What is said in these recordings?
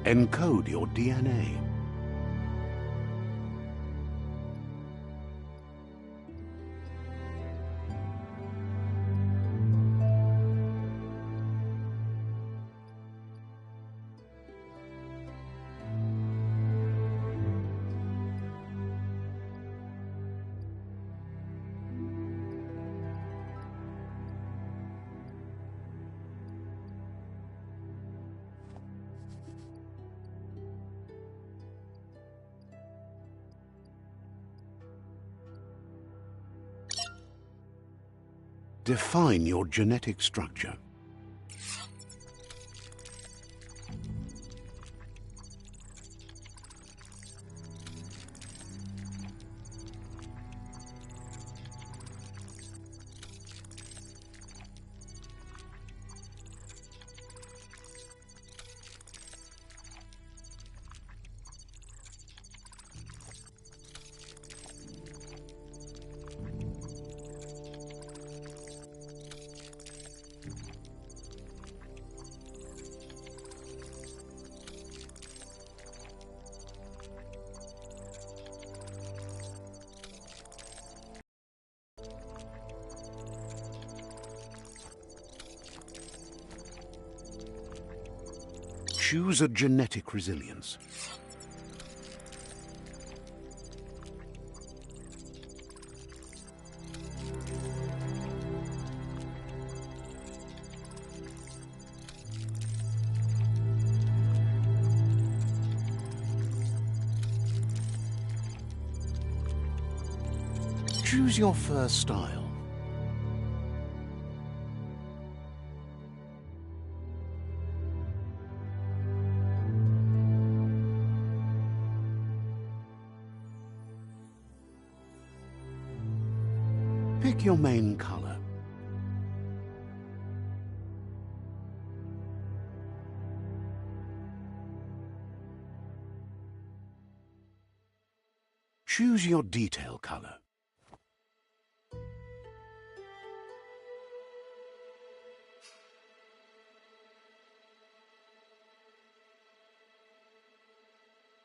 Encode your DNA. Define your genetic structure. Choose a genetic resilience. Choose your first style. Pick your main color. Choose your detail color.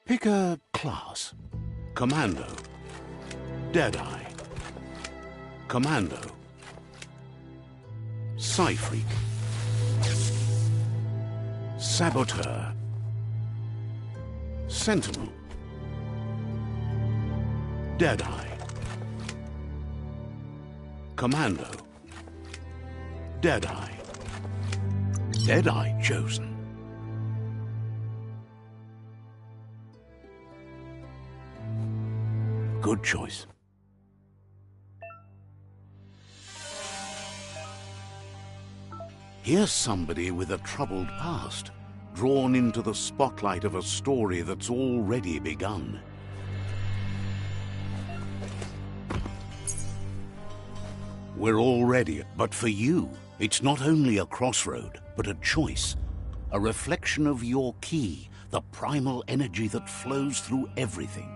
Pick a class. Commando. Deadeye. Commando. Psy-Freak. Saboteur. Sentinel. Deadeye. Commando. Deadeye. Deadeye chosen. Good choice. Here's somebody with a troubled past, drawn into the spotlight of a story that's already begun. We're all ready, but for you, it's not only a crossroad, but a choice. A reflection of your key, the primal energy that flows through everything.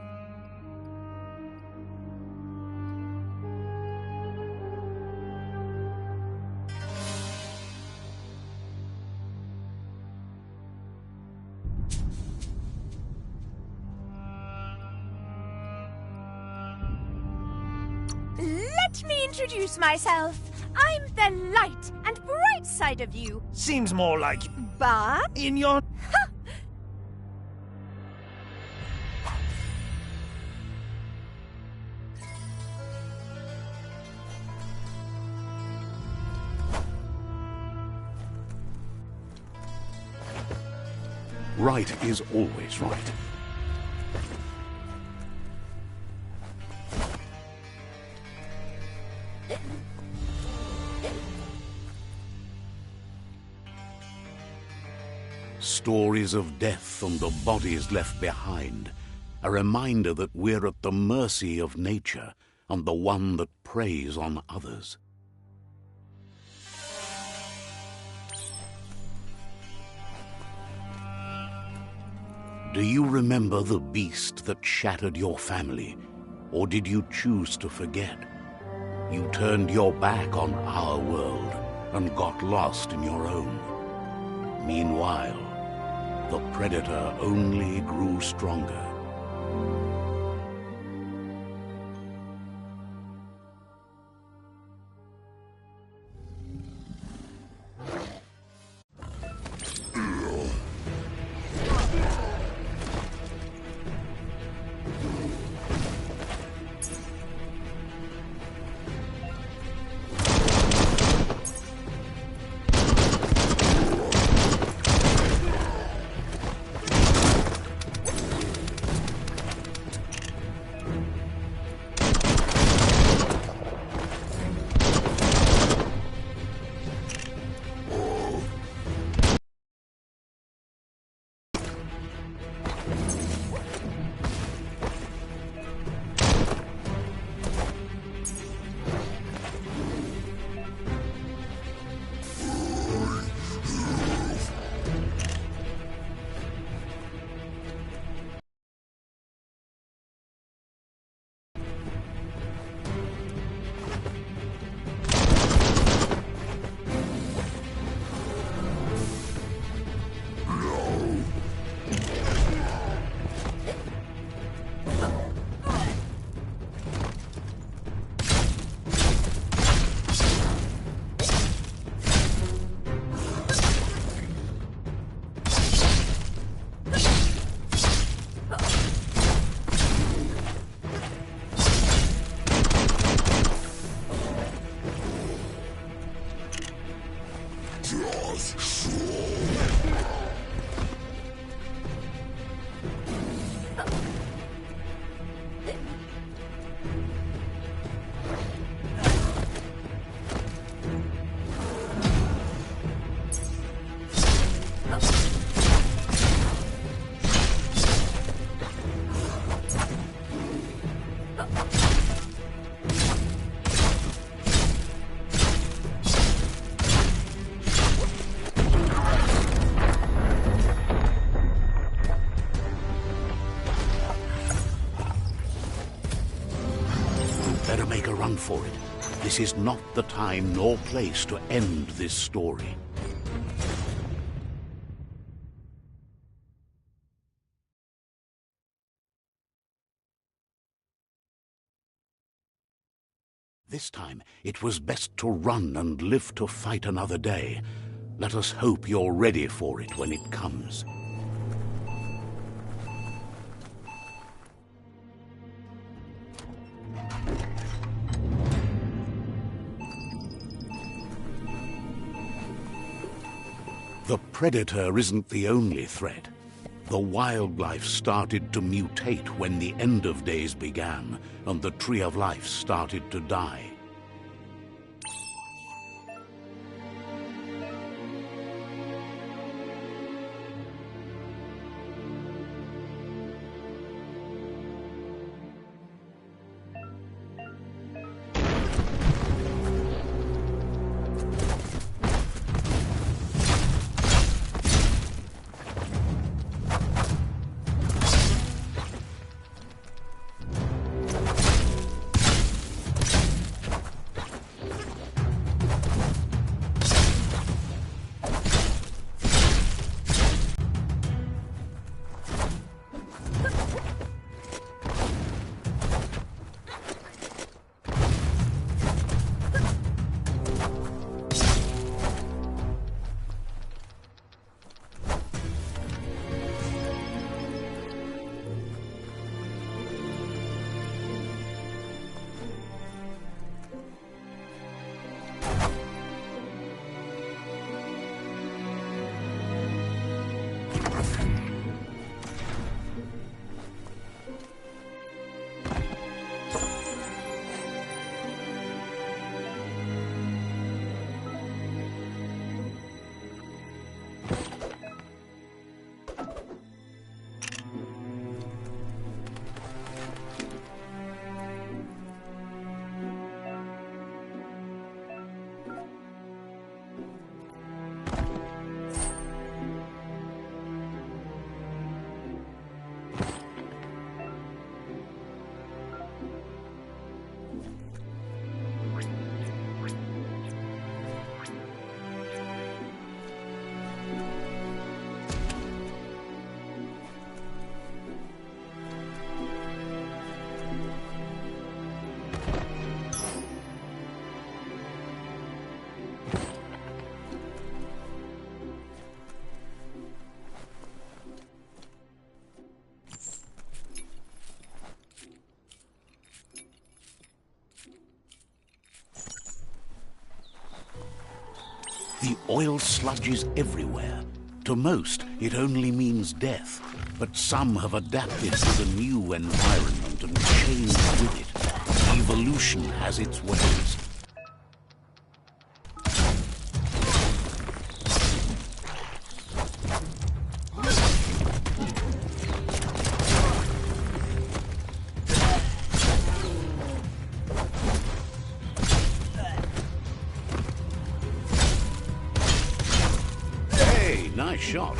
Let me introduce myself. I'm the light and bright side of you. Seems more like But... in your... Right is always right. Stories of death and the bodies left behind, a reminder that we're at the mercy of nature and the one that preys on others. Do you remember the beast that shattered your family, or did you choose to forget? You turned your back on our world and got lost in your own. Meanwhile, the predator only grew stronger. Better make a run for it. This is not the time nor place to end this story. This time, it was best to run and live to fight another day. Let us hope you're ready for it when it comes. The predator isn't the only threat. The wildlife started to mutate when the end of days began, and the Tree of Life started to die. The oil sludges everywhere. To most, it only means death. But some have adapted to the new environment and changed with it. Evolution has its ways. Hey, nice shot.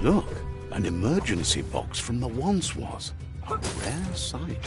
Look, an emergency box from the once was. A rare sight.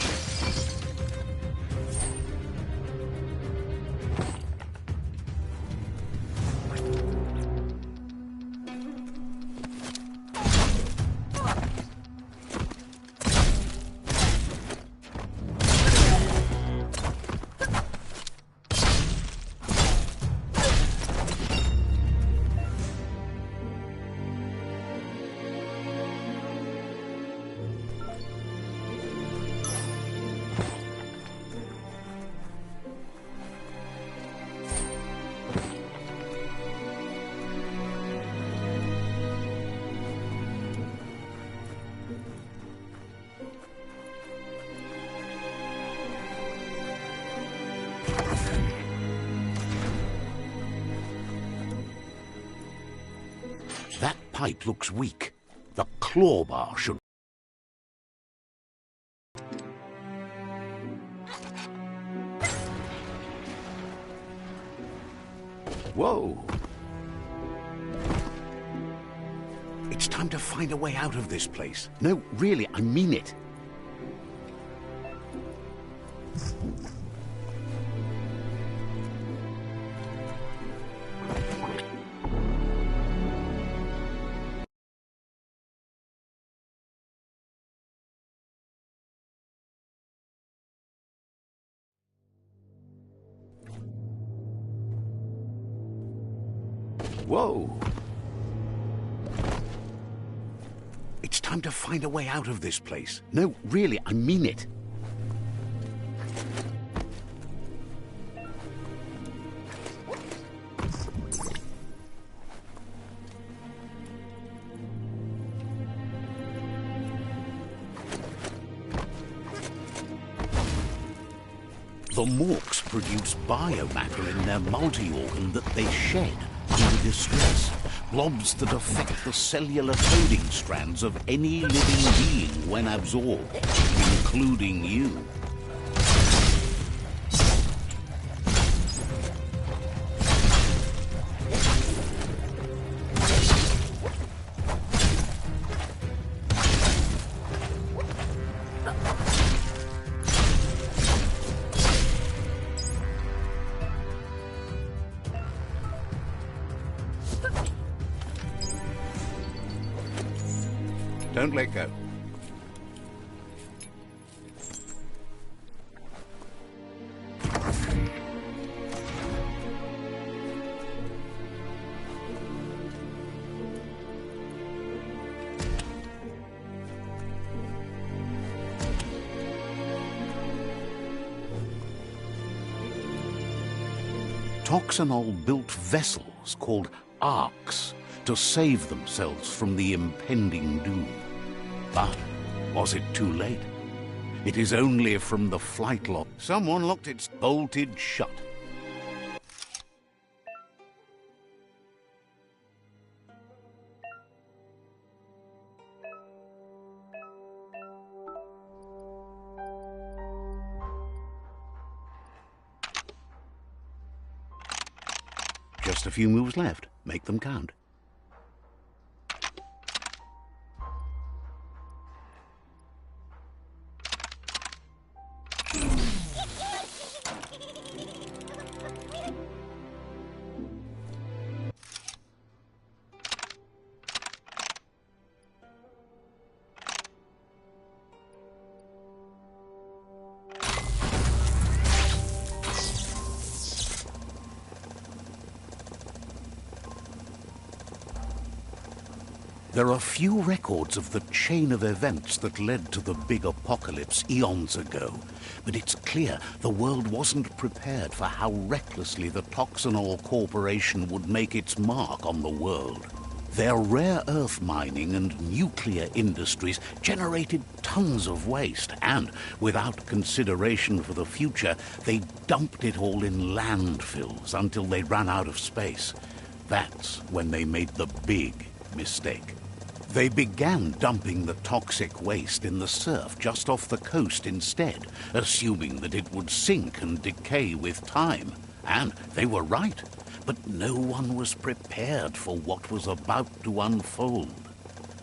That pipe looks weak. The claw bar should... Whoa! It's time to find a way out of this place. No, really, I mean it. Whoa! It's time to find a way out of this place. No, really, I mean it. The Morks produce biomatter in their multi-organ that they shed under distress. Blobs that affect the cellular coding strands of any living being when absorbed, including you. Don't let go. Toxanol built vessels called arks to save themselves from the impending doom. But was it too late? It is only from the flight lock. Someone locked it bolted shut. Just a few moves left. Make them count. There are few records of the chain of events that led to the big apocalypse eons ago, but it's clear the world wasn't prepared for how recklessly the Toxanol Corporation would make its mark on the world. Their rare earth mining and nuclear industries generated tons of waste, and without consideration for the future, they dumped it all in landfills until they ran out of space. That's when they made the big mistake. They began dumping the toxic waste in the surf just off the coast instead, assuming that it would sink and decay with time. And they were right, but no one was prepared for what was about to unfold.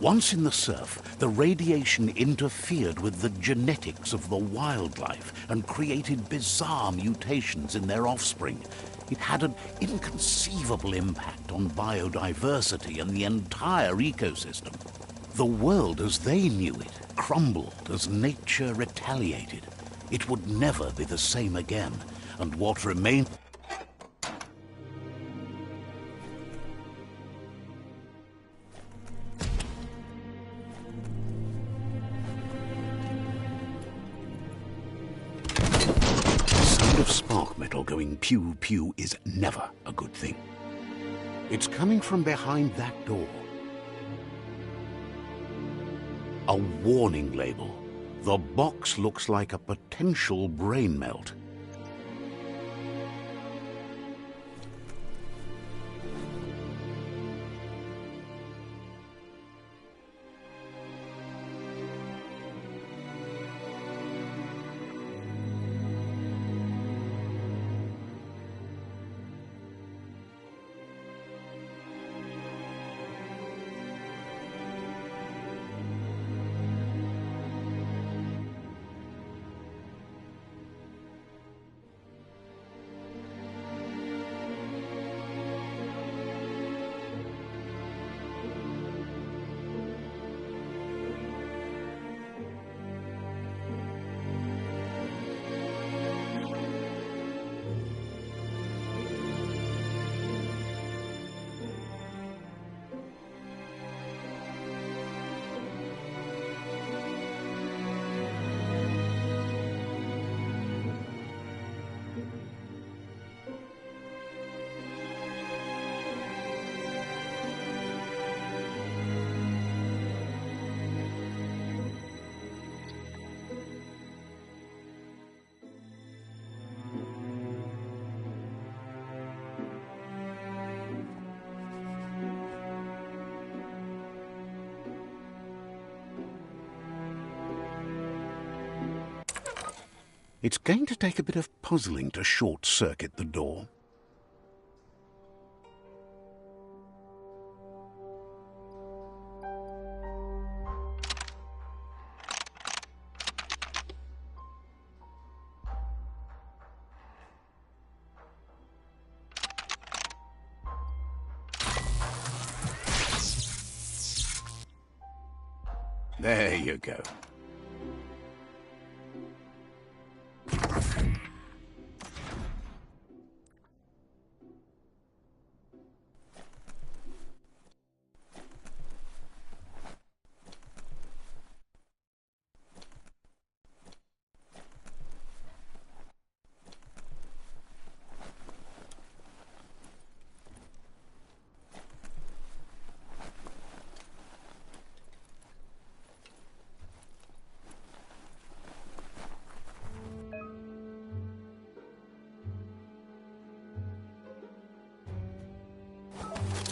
Once in the surf, the radiation interfered with the genetics of the wildlife and created bizarre mutations in their offspring. It had an inconceivable impact on biodiversity and the entire ecosystem. The world as they knew it crumbled as nature retaliated. It would never be the same again, and what remained... Spark metal going pew-pew is never a good thing. It's coming from behind that door. A warning label. The box looks like a potential brain melt. It's going to take a bit of puzzling to short-circuit the door. There you go.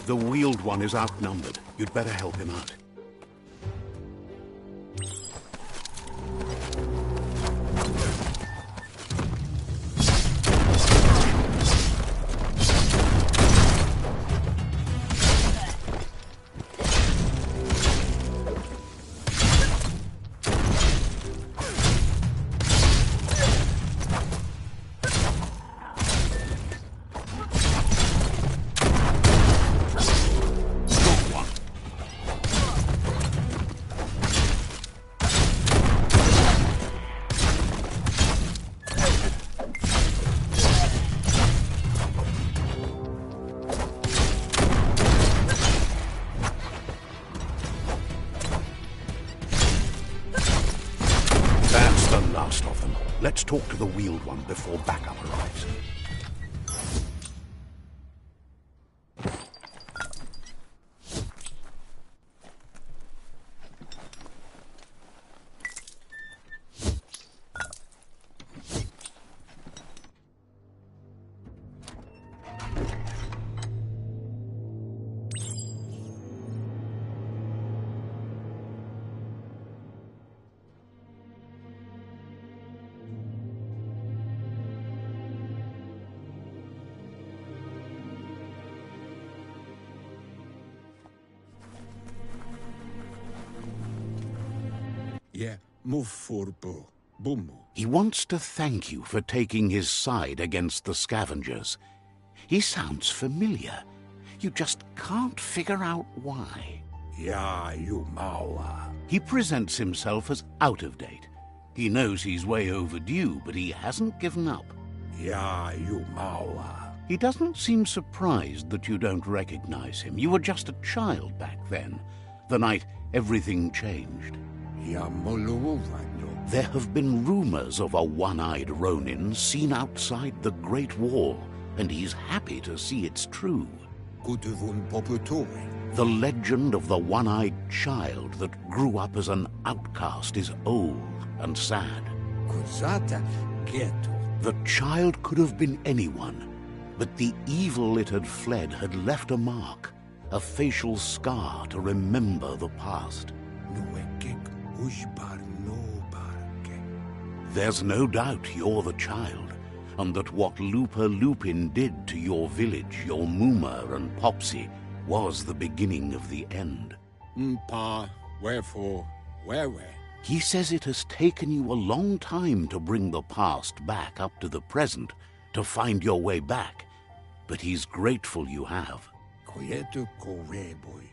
The Wheeled One is outnumbered. You'd better help him out. Let's talk to the Wheeled One before backup arrives. Yeah, move for Bo. Boom. He wants to thank you for taking his side against the scavengers. He sounds familiar. You just can't figure out why. Yeah, you mawa. He presents himself as out of date. He knows he's way overdue, but he hasn't given up. Yeah, you mawa. He doesn't seem surprised that you don't recognize him. You were just a child back then, the night everything changed. Yeah, moluvanyo. There have been rumors of a one-eyed Ronin seen outside the Great Wall, and he's happy to see it's true. Kutuvun poputoi. The legend of the one-eyed child that grew up as an outcast is old and sad. Kuzata ghetto. The child could have been anyone, but the evil it had fled had left a mark, a facial scar to remember the past. There's no doubt you're the child, and that what Lupa Lupin did to your village, your Muma and Popsy, was the beginning of the end. Mpa, wherefore, where? He says it has taken you a long time to bring the past back up to the present, to find your way back, but he's grateful you have.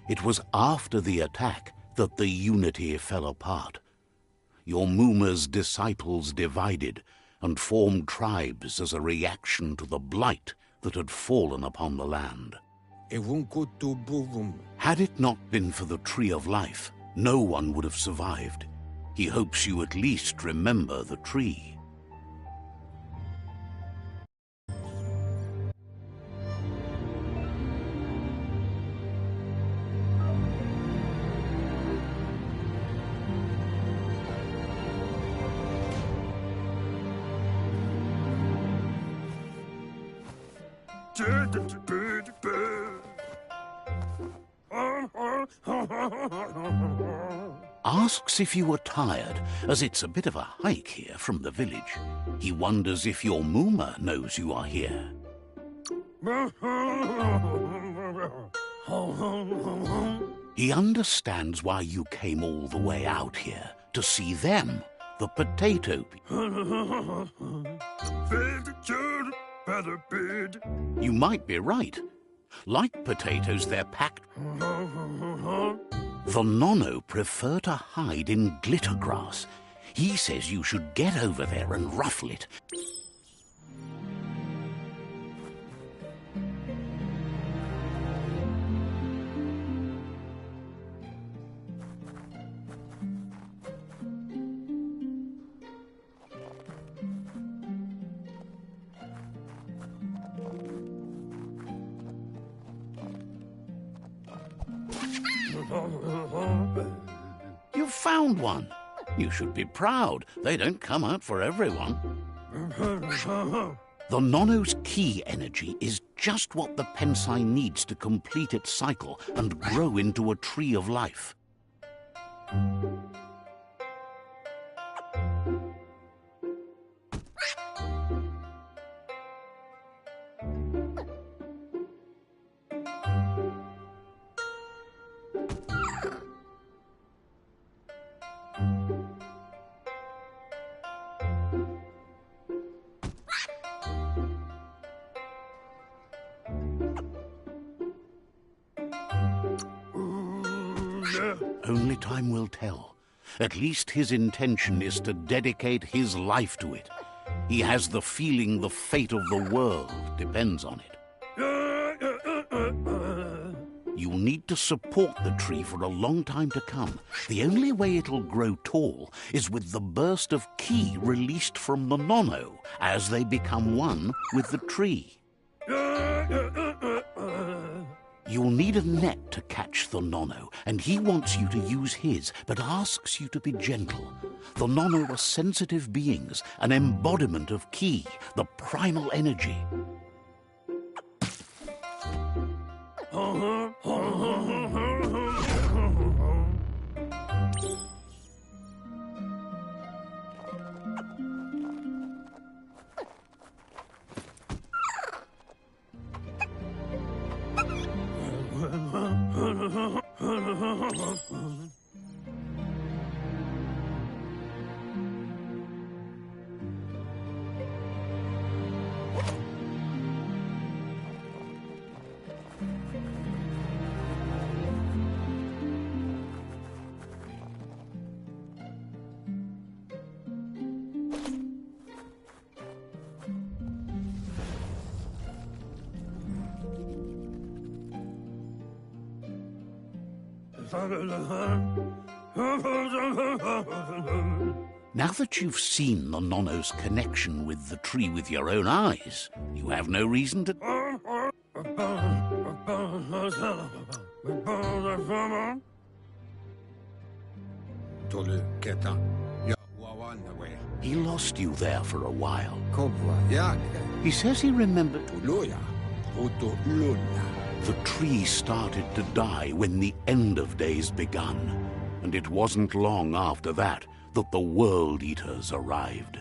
It was after the attack that the unity fell apart. Your Muma's disciples divided and formed tribes as a reaction to the blight that had fallen upon the land. Had it not been for the Tree of Life, no one would have survived. He hopes you at least remember the tree. Asks if you are tired, as it's a bit of a hike here from the village. He wonders if your Mooma knows you are here. He understands why you came all the way out here, to see them, the potato people. You might be right. Like potatoes, they're packed. The Nono prefer to hide in glitter grass. He says you should get over there and ruffle it. You found one. You should be proud. They don't come out for everyone. The Nono's key energy is just what the Pensai needs to complete its cycle and grow into a tree of life. Only time will tell. At least his intention is to dedicate his life to it. He has the feeling the fate of the world depends on it. You'll need to support the tree for a long time to come. The only way it'll grow tall is with the burst of ki released from the Nono as they become one with the tree. You'll need a net to catch the Nono, and he wants you to use his, but asks you to be gentle. The Nono are sensitive beings, an embodiment of ki, the primal energy. Now that you've seen the Nono's connection with the tree with your own eyes, you have no reason to... He lost you there for a while. He says he remembered... The tree started to die when the end of days begun, and it wasn't long after that that the World Eaters arrived.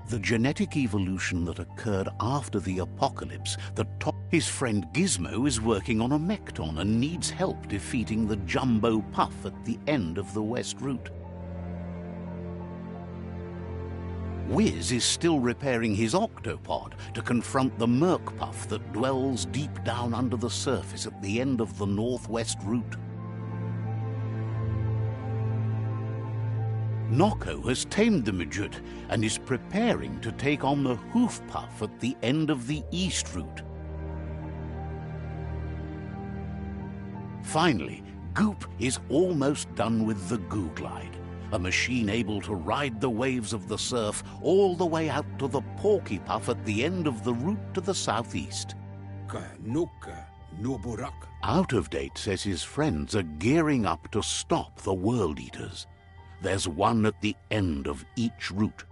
The genetic evolution that occurred after the apocalypse his friend Gizmo is working on a Mekton and needs help defeating the Jumbo Puff at the end of the West Route. Wiz is still repairing his octopod to confront the Merc Puff that dwells deep down under the surface at the end of the Northwest Route. Noko has tamed the Midget and is preparing to take on the Hoof Puff at the end of the East Route. Finally, Goop is almost done with the Goo Glide, a machine able to ride the waves of the surf all the way out to the Porky Puff at the end of the route to the southeast. Out of Date says his friends are gearing up to stop the World Eaters. There's one at the end of each route.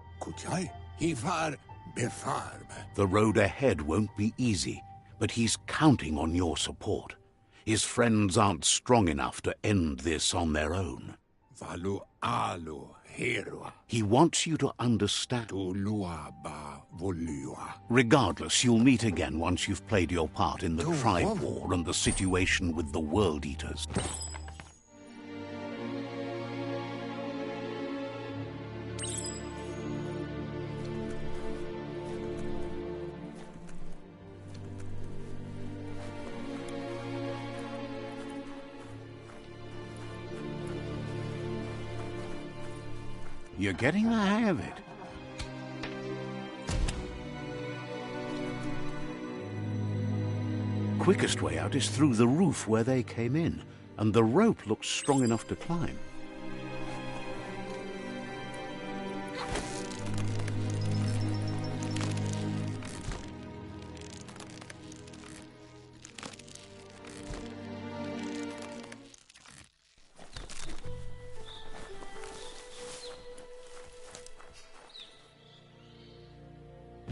The road ahead won't be easy, but he's counting on your support. His friends aren't strong enough to end this on their own. Valu alo hero. He wants you to understand. Tulua ba volua. Regardless, you'll meet again once you've played your part in the Don't tribe worry. war and the situation with the World Eaters. You're getting the hang of it. Quickest way out is through the roof where they came in, and the rope looks strong enough to climb.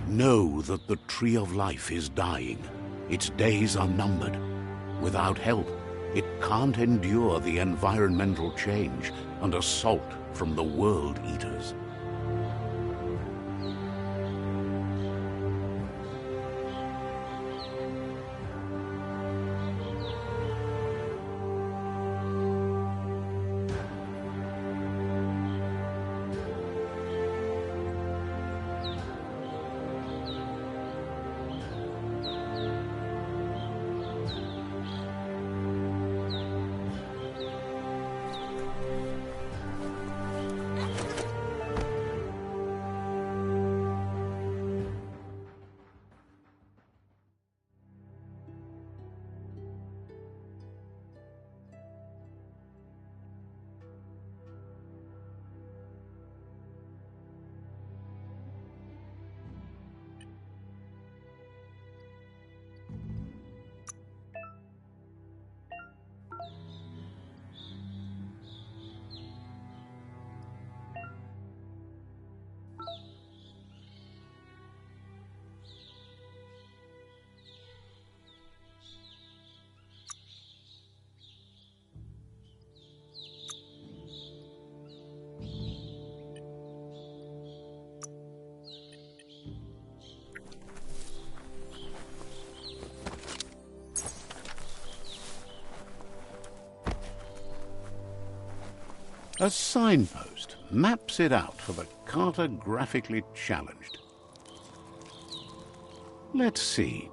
Know that the Tree of Life is dying. Its days are numbered. Without help, it can't endure the environmental change and assault from the World Eaters. A signpost maps it out for the cartographically challenged. Let's see.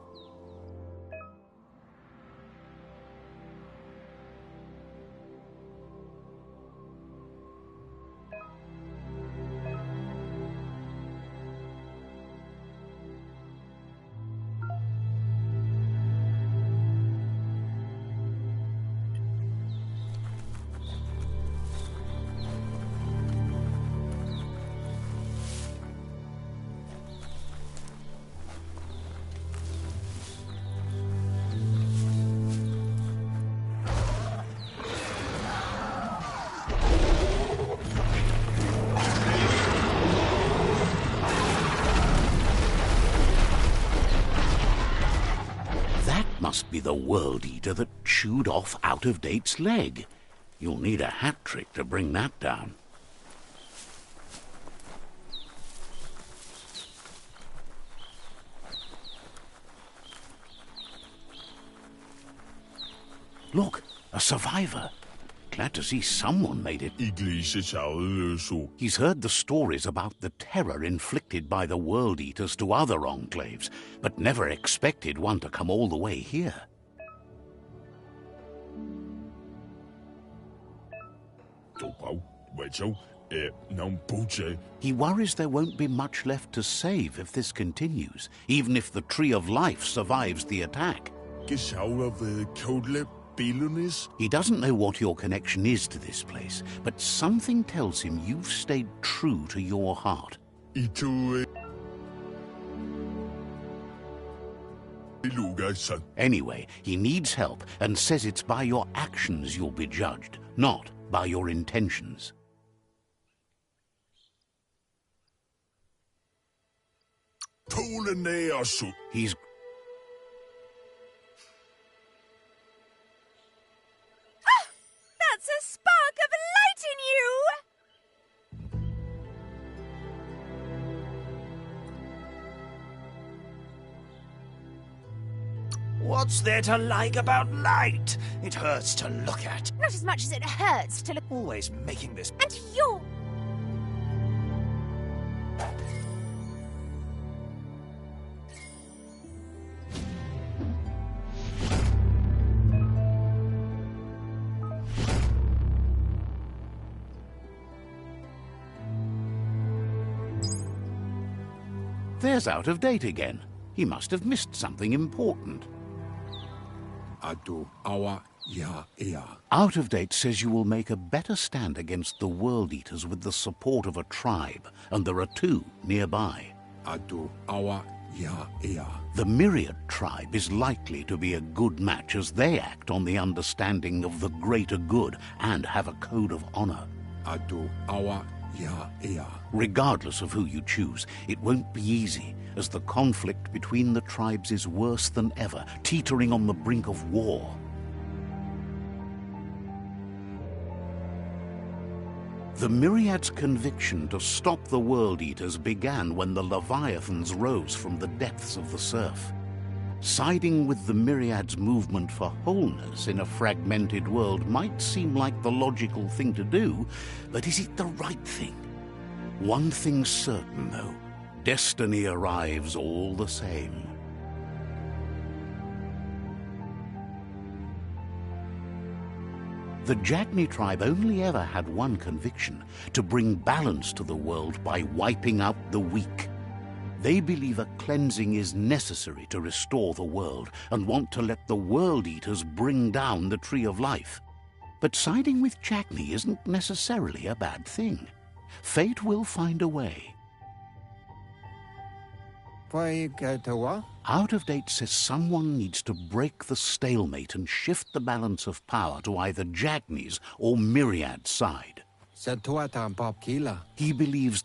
Must be the World Eater that chewed off Out-of-Date's leg. You'll need a hat trick to bring that down. Look, a survivor. Glad to see someone made it. He's heard the stories about the terror inflicted by the World Eaters to other enclaves, but never expected one to come all the way here. He worries there won't be much left to save if this continues, even if the Tree of Life survives the attack. He doesn't know what your connection is to this place, but something tells him you've stayed true to your heart. Anyway, he needs help and says it's by your actions you'll be judged, not by your intentions. What's there to like about light? It hurts to look at. Not as much as it hurts to look. Always making this. And you're. There's Out of Date again. He must have missed something important. Atu awa ya ea. Out of Date says you will make a better stand against the World Eaters with the support of a tribe, and there are 2 nearby. Atu awa ya ea. The Myriad tribe is likely to be a good match as they act on the understanding of the greater good and have a code of honor. Atu awa ya ea. Regardless of who you choose, it won't be easy, as the conflict between the tribes is worse than ever, teetering on the brink of war. The Myriad's conviction to stop the World Eaters began when the Leviathans rose from the depths of the surf. Siding with the Myriad's movement for wholeness in a fragmented world might seem like the logical thing to do, but is it the right thing? One thing's certain, though. Destiny arrives all the same. The Jagni tribe only ever had one conviction: to bring balance to the world by wiping out the weak. They believe a cleansing is necessary to restore the world and want to let the World Eaters bring down the Tree of Life. But siding with Jagni isn't necessarily a bad thing. Fate will find a way. Out of Date says someone needs to break the stalemate and shift the balance of power to either Jagni's or Myriad's side. He believes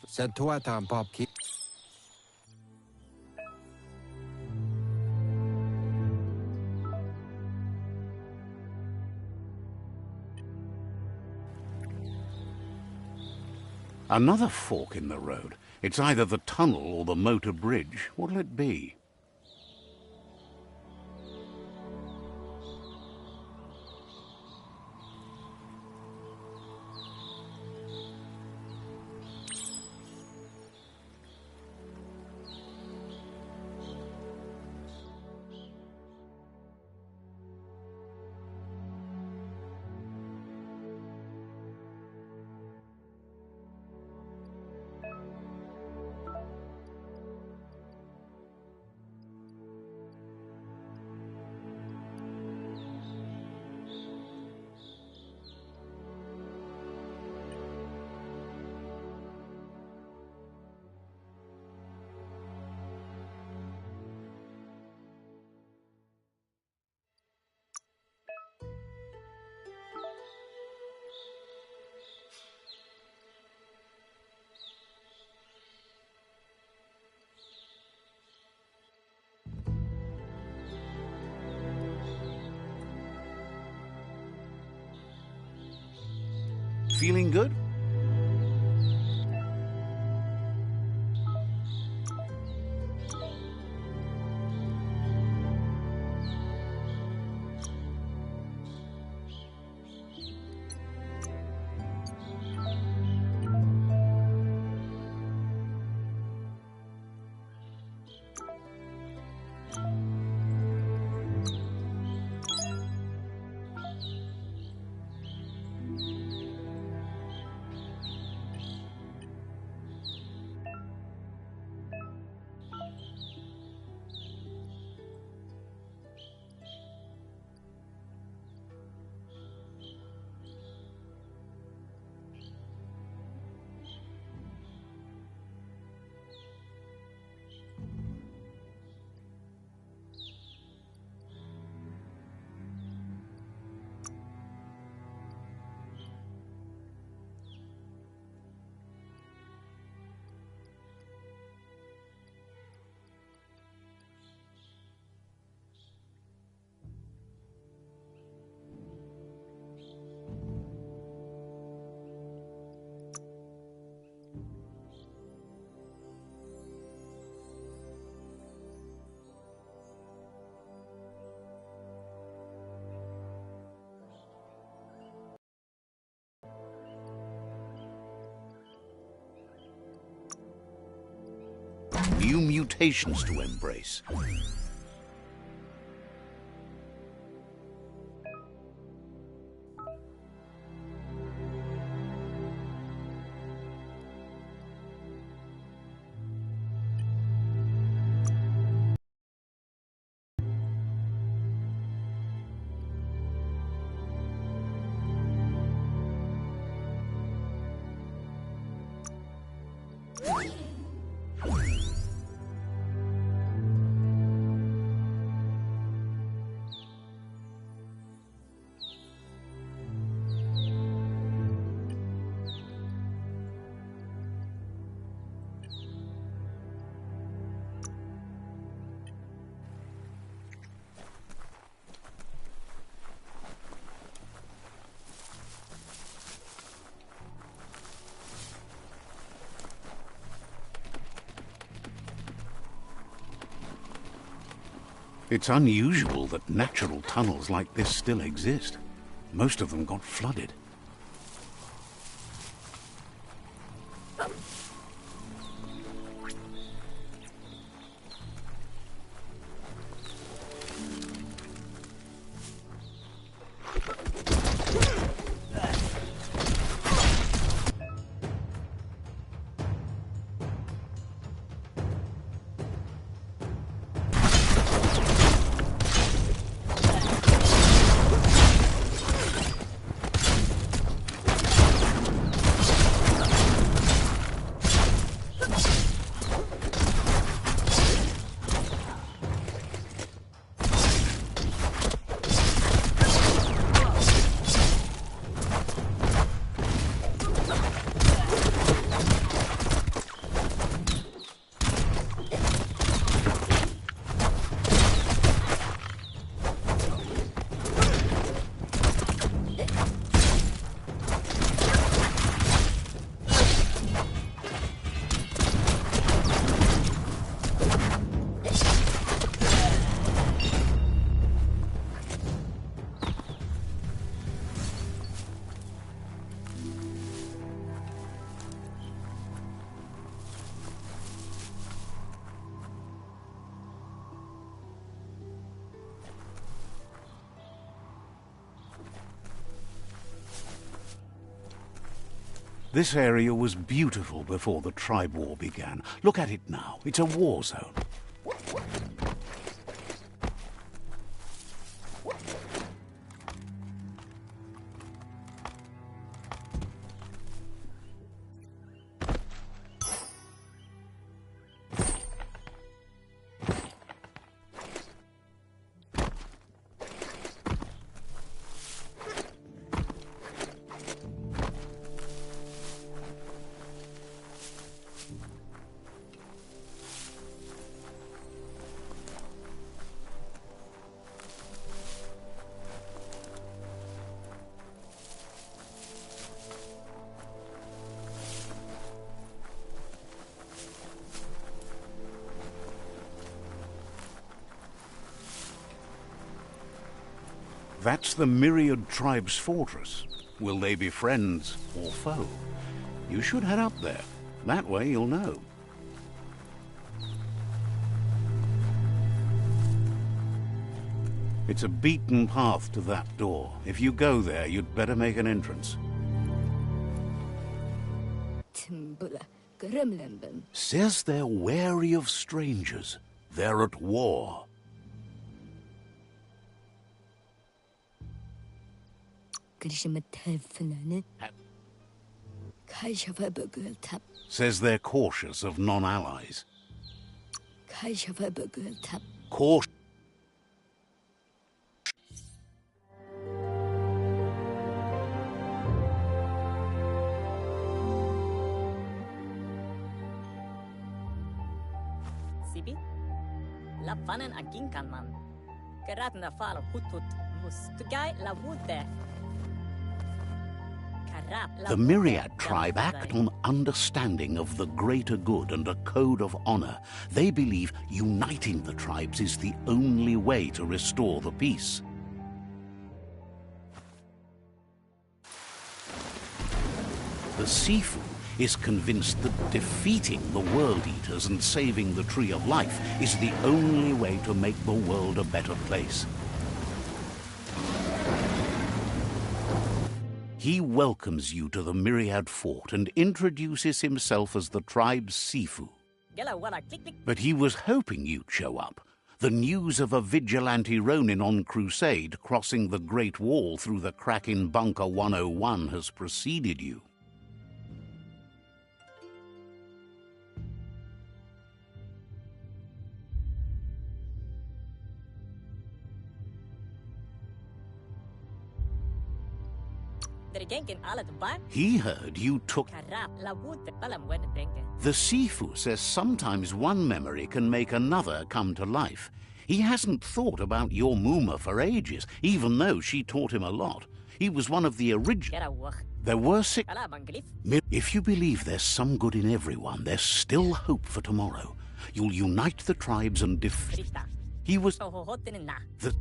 another fork in the road. It's either the tunnel or the motor bridge. What'll it be? Feeling good? new mutations to embrace. It's unusual that natural tunnels like this still exist. Most of them got flooded. This area was beautiful before the tribe war began. Look at it now. It's a war zone. That's the Myriad Tribe's fortress. Will they be friends or foe? You should head up there. That way you'll know. It's a beaten path to that door. If you go there, you'd better make an entrance. Says they're wary of strangers. They're at war. Says they're cautious of non-allies. Cautious. Sibi? La vanen agin kan man. Geraten der Fall hut mus. Tugai la wute. The Myriad tribe act on understanding of the greater good and a code of honor. They believe uniting the tribes is the only way to restore the peace. The Sifu is convinced that defeating the World Eaters and saving the Tree of Life is the only way to make the world a better place. He welcomes you to the Myriad Fort and introduces himself as the tribe's Sifu. But he was hoping you'd show up. The news of a vigilante Ronin on crusade crossing the Great Wall through the crack in Bunker 101 has preceded you. He heard you took... The Sifu says sometimes one memory can make another come to life. He hasn't thought about your Muma for ages, even though she taught him a lot. He was one of the original... There were 6... If you believe there's some good in everyone, there's still hope for tomorrow. You'll unite the tribes and defeat... He was... The...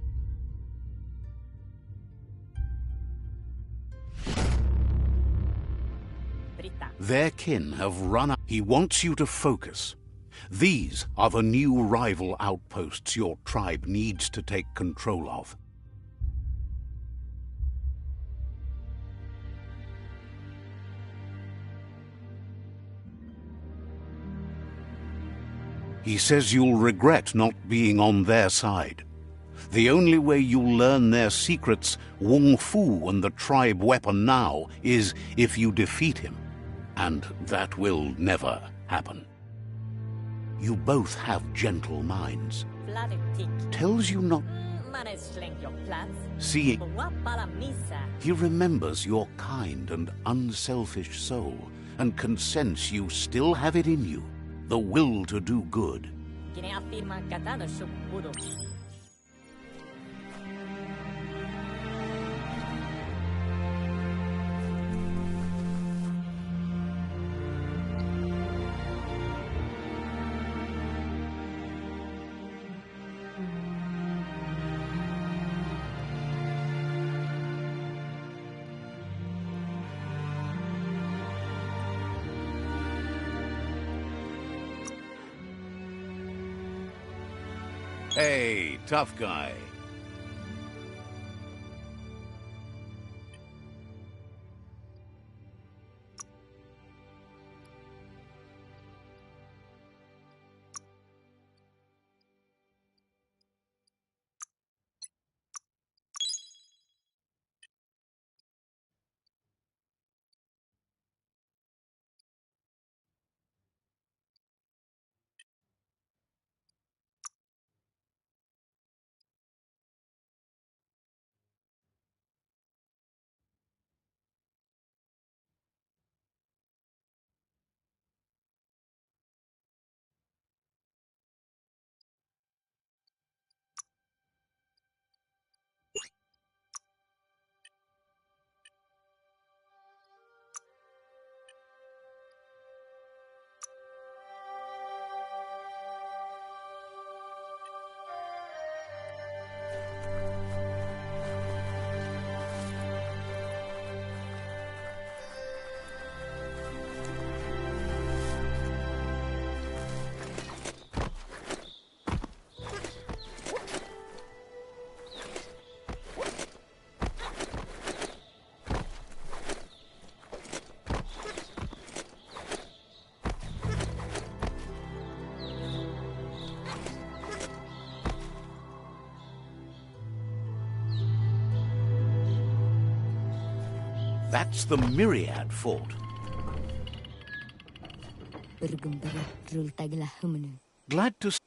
Their kin have run out. He wants you to focus. These are the new rival outposts your tribe needs to take control of. He says you'll regret not being on their side. The only way you'll learn their secrets, Wung Fu and the tribe weapon now, is if you defeat him. And that will never happen. You both have gentle minds. Tells you not... See, he remembers your kind and unselfish soul, and can sense you still have it in you, the will to do good. Hey, tough guy. That's the Myriad Fort. Glad to see.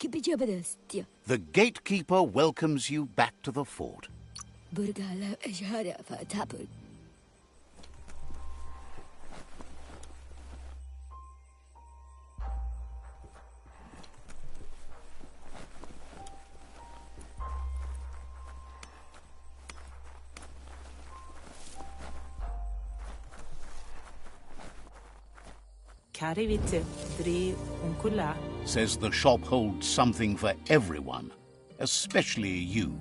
The gatekeeper welcomes you back to the fort. Says the shop holds something for everyone, especially you.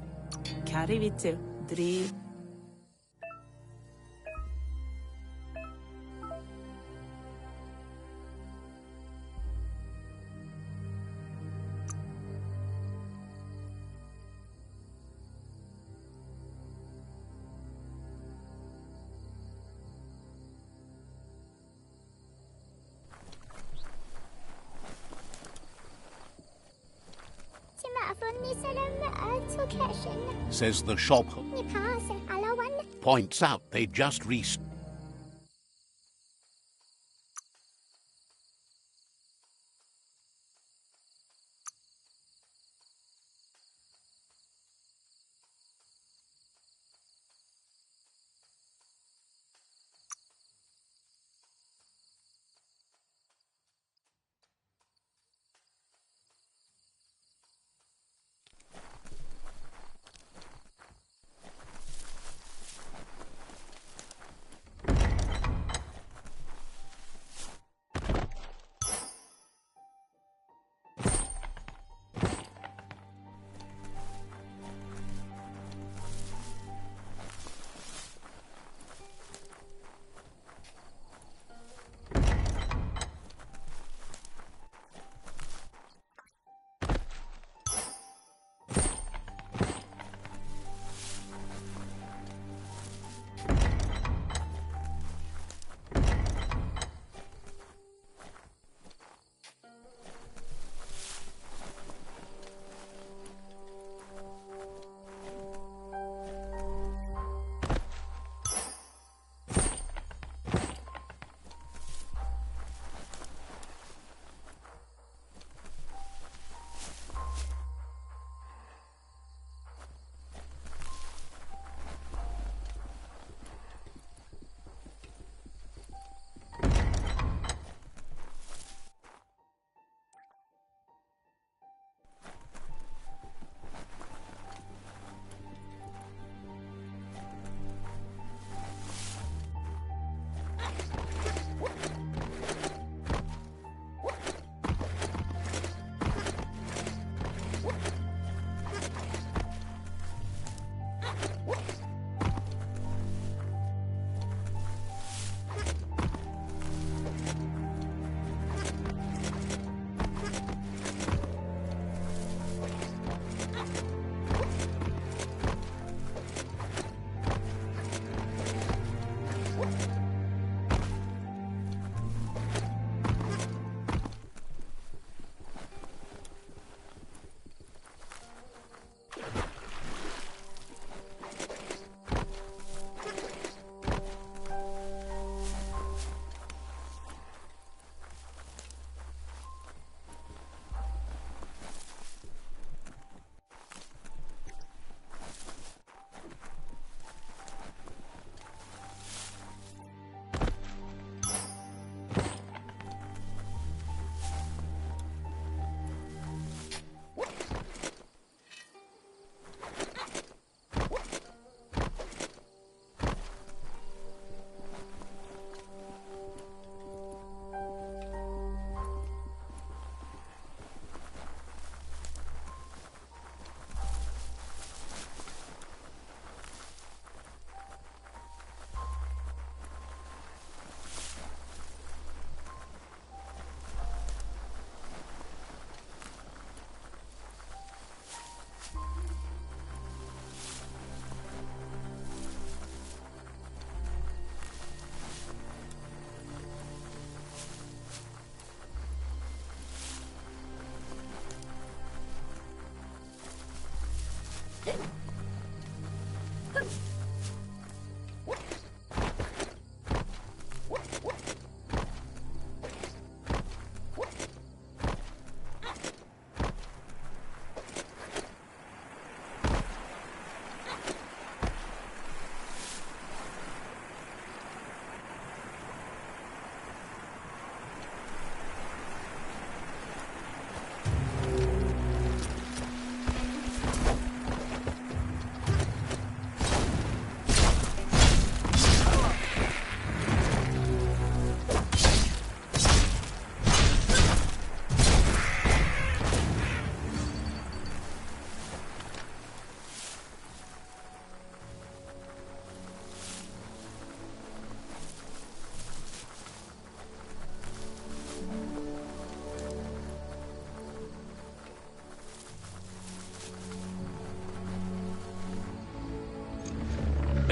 says the shop, points out they just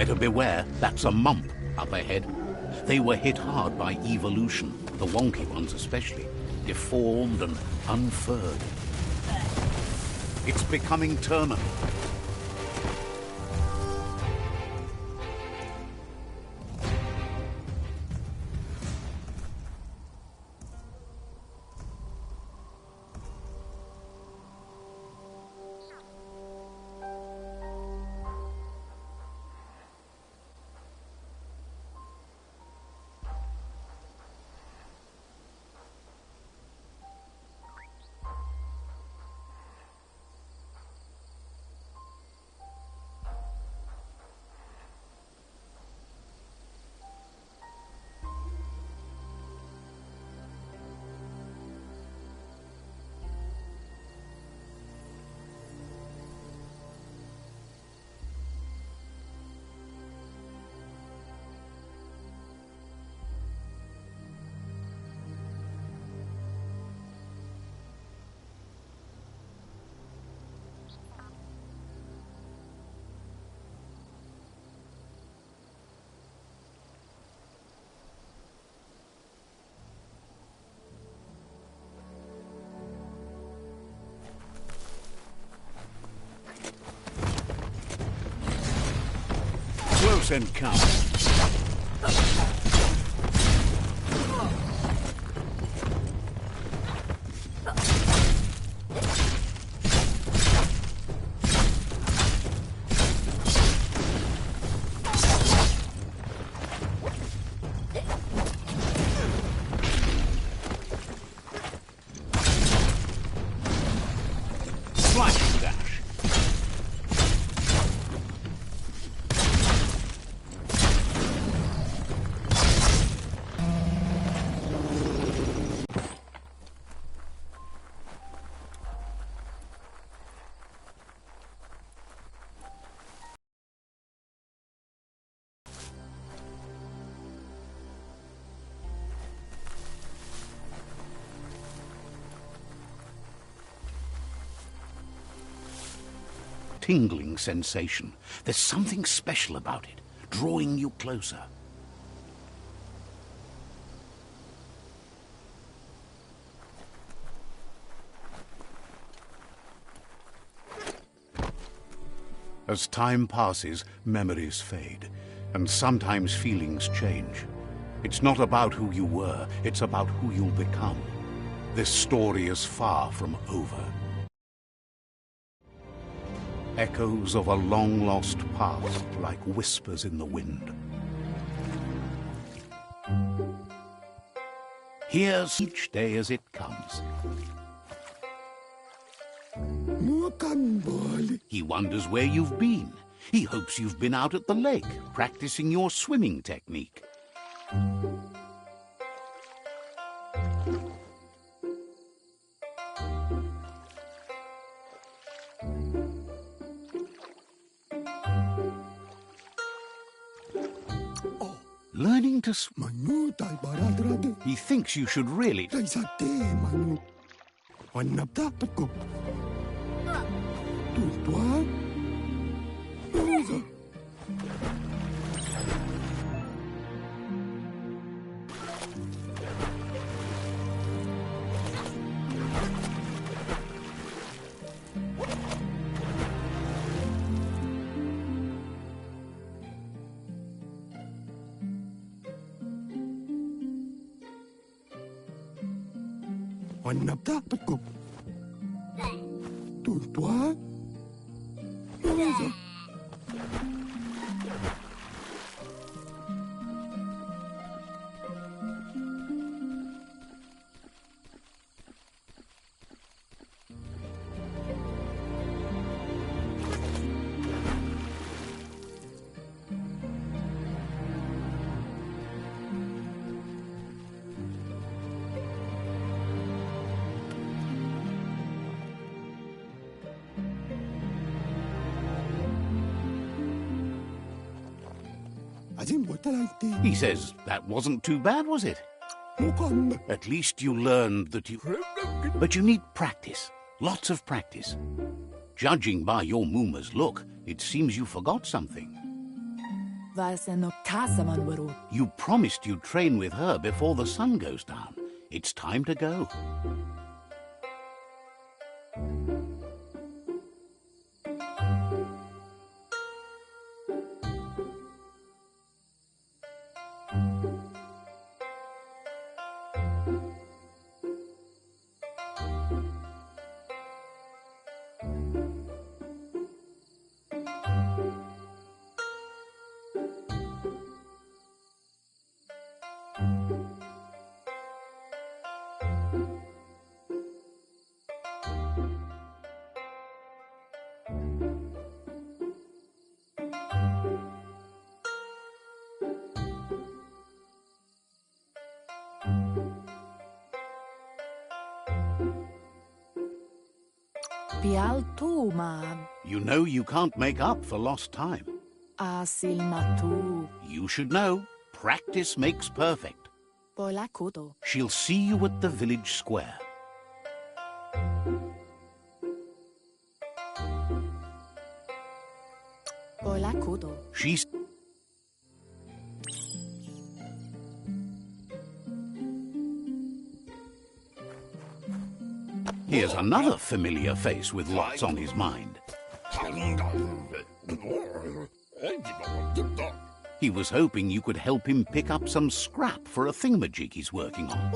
Better beware, that's a mump up ahead. They were hit hard by evolution, the wonky ones especially, deformed and unfurred. It's becoming terminal. Close encounter. Sliding dash. Tingling sensation. There's something special about it, drawing you closer. As time passes, memories fade, and sometimes feelings change. It's not about who you were, it's about who you'll become. This story is far from over. Echoes of a long-lost past, like whispers in the wind. Here's each day as it comes. He wonders where you've been. He hopes you've been out at the lake, practicing your swimming technique. Learning to swim. He thinks you should really. He says that wasn't too bad, was it? At least you learned that you... But you need practice. Lots of practice. Judging by your Muma's look, it seems you forgot something. You promised you'd train with her before the sun goes down. It's time to go. Pialtuma. You know you can't make up for lost time. Asilmatu. You should know, practice makes perfect. Polakuto. She'll see you at the village square. Polakuto. She's... Here's another familiar face with lots on his mind. He was hoping you could help him pick up some scrap for a thingamajig he's working on.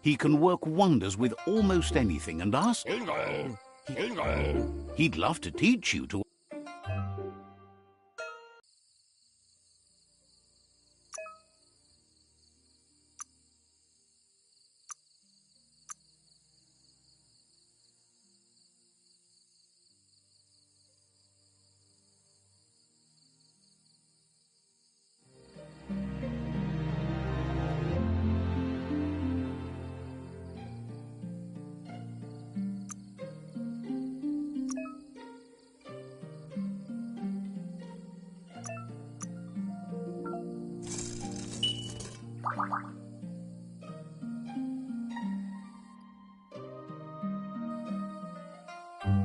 He can work wonders with almost anything and ask... He'd love to teach you to...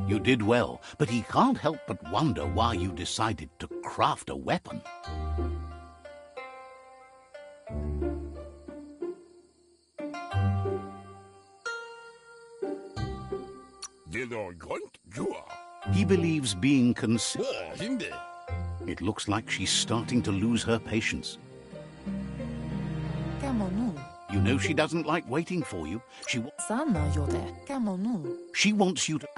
You did well, but he can't help but wonder why you decided to craft a weapon. He believes being considered. It looks like she's starting to lose her patience. You know she doesn't like waiting for you. She wants you to...